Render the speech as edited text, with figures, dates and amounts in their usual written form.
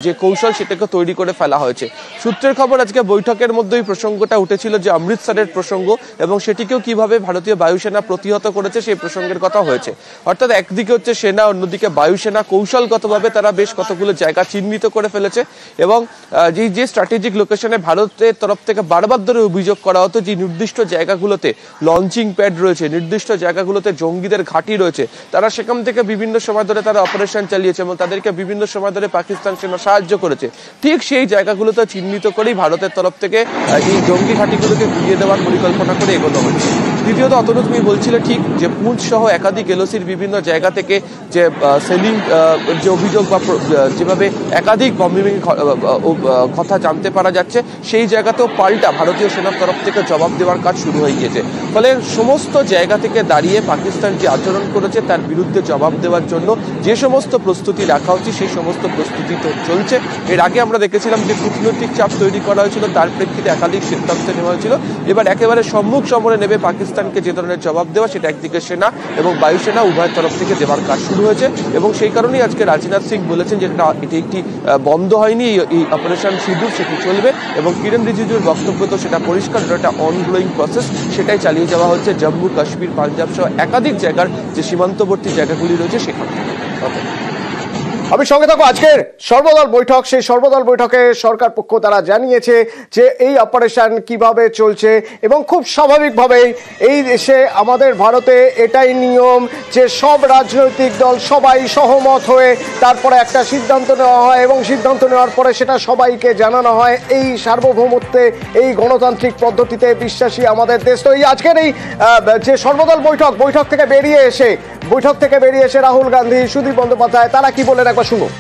যে কৌশল সেটাকে তৈরি করে ফেলা হয়েছে। সূত্রের খবর আজকে বৈঠকের মধ্যেই প্রসঙ্গটা উঠেছিল যে অমৃতসরের প্রসঙ্গ এবং সেটিকেও কিভাবে ভারতীয় বায়ুসেনা প্রতিহত করেছে সেই প্রসঙ্গের কথা হয়েছে। অর্থাৎ একদিকে হচ্ছে সেনা, অন্যদিকে বায়ুসেনা কৌশলগতভাবে তারা বেশ কতগুলো জায়গা চিহ্নিত করে ফেলেছে এবং যে স্ট্র্যাটেজিক লোকেশনে ভারতের তরফ থেকে বারবার ধরে অভিযোগ করা হতো যে নির্দিষ্ট জায়গাগুলোতে লঞ্চিং প্যাড রয়েছে, নির্দিষ্ট জায়গাগুলোতে জঙ্গিদের ঘাঁটি রয়েছে, তারা সেখান থেকে বিভিন্ন সময় ধরে তারা অপারেশন চালিয়েছে এবং তাদেরকে বিভিন্ন সময় ধরে পাকিস্তান সেনা সাহায্য করেছে। ঠিক সেই জায়গাগুলোতে চিহ্নিত করেই ভারতের তরফ থেকে এই জঙ্গি ঘাঁটিগুলোকে ঘুরিয়ে দেওয়ার পরিকল্পনা করে এগোনো হচ্ছে। দ্বিতীয়ত অতনু তুমি বলছিলে ঠিক যে পুঞ্চ সহ একাধিক এলওসির বিভিন্ন জায়গা থেকে যে সেলিং যে অভিযোগ বা যেভাবে একাধিক বম্বিং কথা জানতে পারা যাচ্ছে, সেই জায়গাতেও পাল্টা ভারতীয় সেনার তরফ থেকে জবাব দেওয়ার কাজ শুরু হয়ে গিয়েছে। ফলে সমস্ত জায়গা থেকে দাঁড়িয়ে পাকিস্তান যে আচরণ করেছে তার বিরুদ্ধে জবাব দেওয়ার জন্য যে সমস্ত প্রস্তুতি রাখা হচ্ছে সেই সমস্ত প্রস্তুতি তো চলছে। এর আগে আমরা দেখেছিলাম যে কূটনৈতিক চাপ তৈরি করা হয়েছিল, তার প্রেক্ষিতে একাধিক সিদ্ধান্ত নেওয়া হয়েছিল। এবার একেবারে সম্মুখ সমরে নেবে পাকিস্তানকে যে ধরনের জবাব দেওয়া, সেটা একদিকে সেনা এবং বায়ুসেনা উভয়ের তরফ থেকে দেওয়ার কাজ শুরু হয়েছে এবং সেই কারণেই আজকে রাজনাথ সিং বলেছেন যে এটি একটি বন্ধ হয়নি, এই অপারেশন সিঁদুর সেটি চলবে এবং কিরেন রিজিজুর বক্তব্য তো সেটা পরিষ্কার, এটা অনগোয়িং প্রসেস, সেটাই চালিয়ে যাওয়া হচ্ছে জম্মু কাশ্মীর, পাঞ্জাব সহ একাধিক জায়গার যে সীমান্তবর্তী জায়গাগুলি রয়েছে সেখান থেকে। আমি সঙ্গে থাকবো আজকের সর্বদল বৈঠক। সেই সর্বদল বৈঠকে সরকার পক্ষ তারা জানিয়েছে যে এই অপারেশন কিভাবে চলছে এবং খুব স্বাভাবিকভাবেই এই দেশে আমাদের ভারতে এটাই নিয়ম যে সব রাজনৈতিক দল সবাই সহমত হয়ে তারপরে একটা সিদ্ধান্ত নেওয়া হয় এবং সিদ্ধান্ত নেওয়ার পরে সেটা সবাইকে জানানো হয়। এই সার্বভৌমত্বে, এই গণতান্ত্রিক পদ্ধতিতে বিশ্বাসী আমাদের দেশ। তো এই আজকের এই যে সর্বদল বৈঠক থেকে বেরিয়ে এসে রাহুল গান্ধী, সুদীপ বন্দ্যোপাধ্যায় তারা কি বলেন একবার শুনুন।